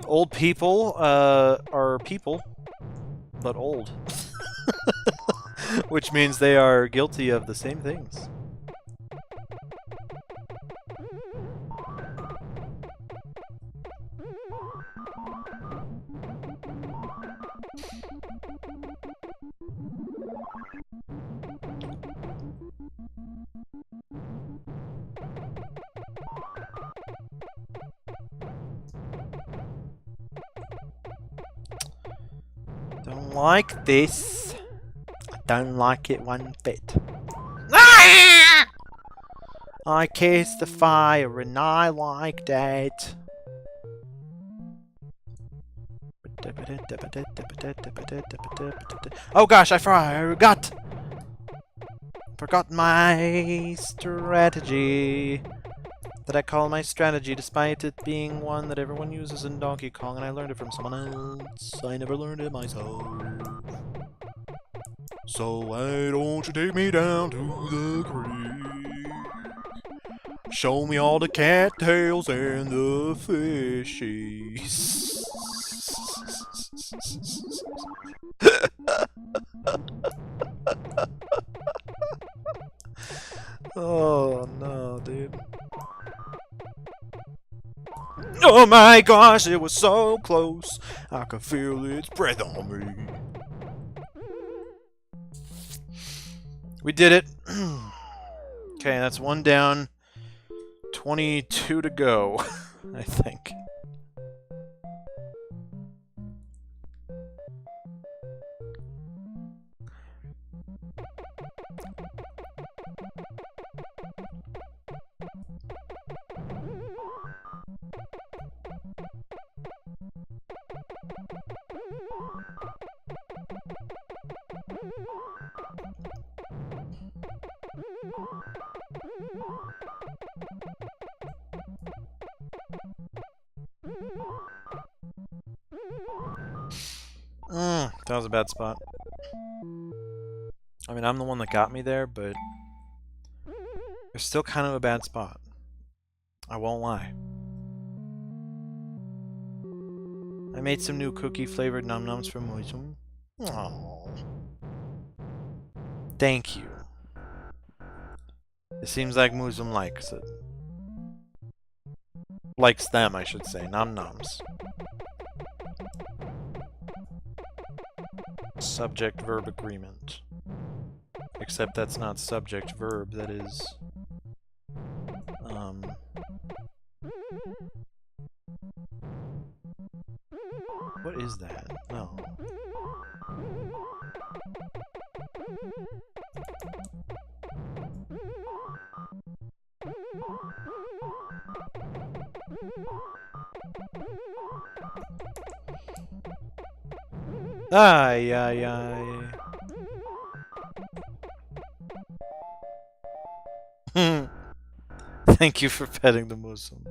Old people are people, but old. Which means they are guilty of the same things. Don't like this. I don't like it one bit. I kissed the fire and I liked it. Oh gosh, I forgot my strategy. That I call my strategy, despite it being one that everyone uses in Donkey Kong, and I learned it from someone else. I never learned it myself. So why don't you take me down to the creek? Show me all the cattails and the fishies. Oh no, dude. Oh my gosh, it was so close. I could feel its breath on me. We did it. Okay, that's one down. 22 to go, I think. That was a bad spot. I mean, I'm the one that got me there, but it's still kind of a bad spot. I won't lie. I made some new cookie-flavored num-nums from Musum. Oh. Thank you. It seems like Musum likes it. Likes them, I should say. Num-nums. Subject-verb agreement. Except that's not subject-verb, that is... What is that? No. Ay, ay, ay. Thank you for petting the Musum.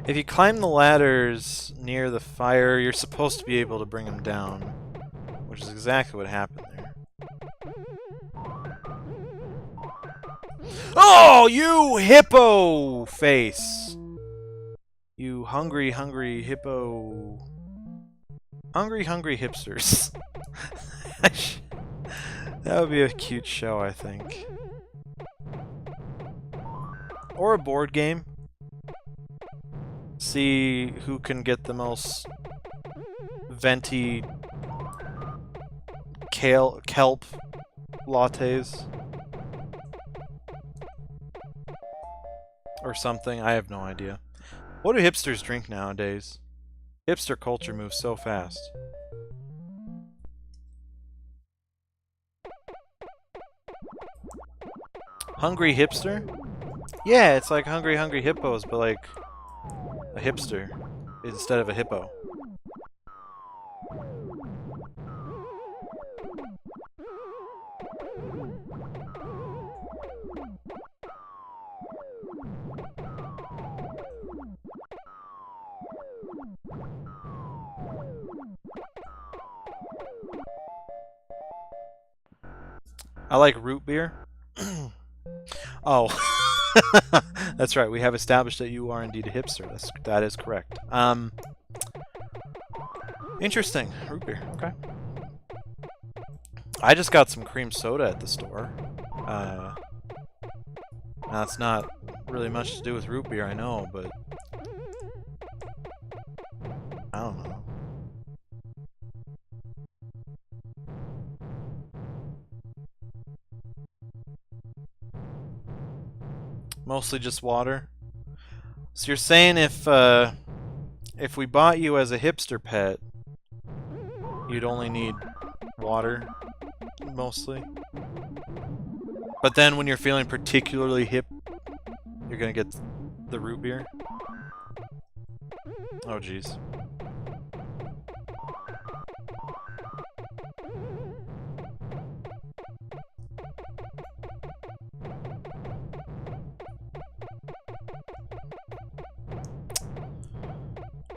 If you climb the ladders near the fire, you're supposed to be able to bring them down, which is exactly what happened there. Oh, you hippo face! You hungry, hungry hippo. Hungry, hungry hipsters. That would be a cute show, I think. Or a board game. See who can get the most venti kelp lattes. Or something, I have no idea. What do hipsters drink nowadays? Hipster culture moves so fast. Hungry hipster? Yeah, it's like Hungry Hungry Hippos, but like a hipster instead of a hippo. I like root beer. Oh. That's right, we have established that you are indeed a hipster. That is correct. Interesting. Root beer, okay. I just got some cream soda at the store. That's not really much to do with root beer, I know, but... I don't know. Mostly just water. So you're saying if we bought you as a hipster pet, you'd only need water, mostly? But then when you're feeling particularly hip, you're gonna get the root beer? Oh, jeez.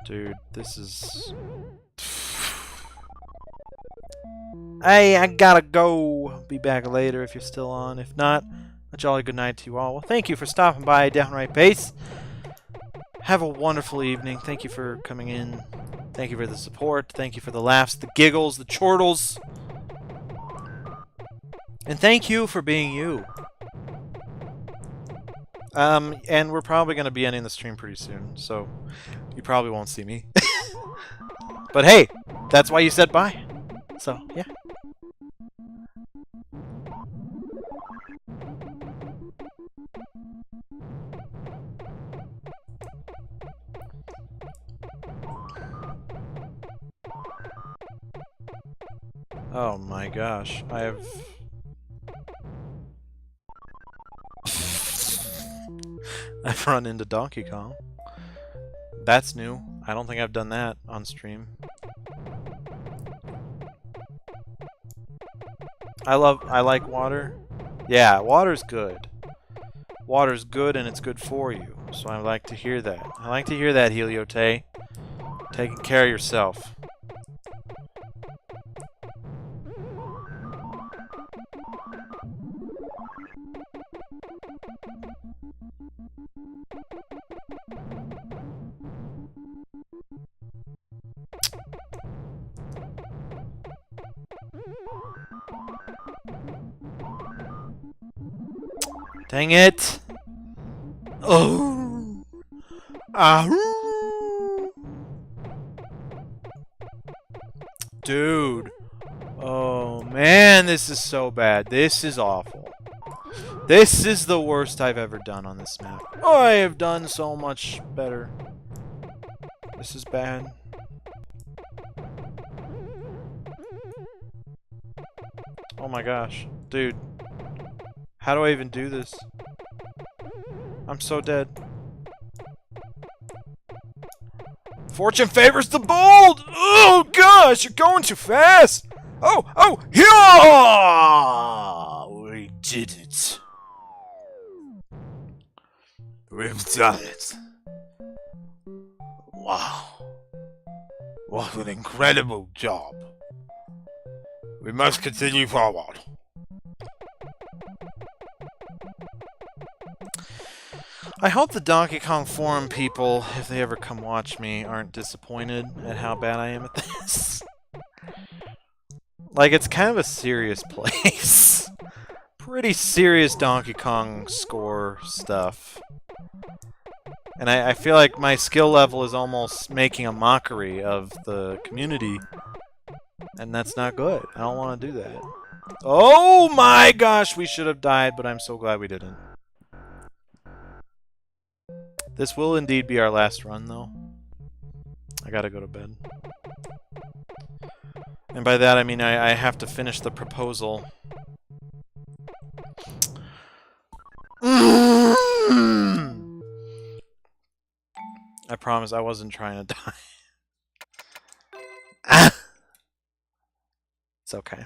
Dude, this is... Hey, I gotta go. Be back later if you're still on. If not, a jolly good night to you all. Well, thank you for stopping by Downright Bass. Have a wonderful evening. Thank you for coming in. Thank you for the support. Thank you for the laughs, the giggles, the chortles. And thank you for being you. And we're probably going to be ending the stream pretty soon, so you probably won't see me. But hey, that's why you said bye. So, yeah. Oh my gosh, I have... I've run into Donkey Kong. That's new. I don't think I've done that on stream. I like water. Yeah, water's good. Water's good and it's good for you. So I like to hear that. I like to hear that, Heliote. Taking care of yourself. Dang it! Oh! Ah! Dude! Oh man, this is so bad. This is awful. This is the worst I've ever done on this map. I have done so much better. This is bad. Oh my gosh. Dude. How do I even do this? I'm so dead. Fortune favors the bold! Oh gosh, you're going too fast! Oh, yeah! We did it. We've done it. Wow. What an incredible job. We must continue forward. I hope the Donkey Kong Forum people, if they ever come watch me, aren't disappointed at how bad I am at this. Like, it's kind of a serious place. Pretty serious Donkey Kong score stuff. And I feel like my skill level is almost making a mockery of the community. And that's not good. I don't want to do that. Oh my gosh, we should have died, but I'm so glad we didn't. This will indeed be our last run, though. I gotta go to bed. And by that, I mean I have to finish the proposal. I promise I wasn't trying to die. It's okay.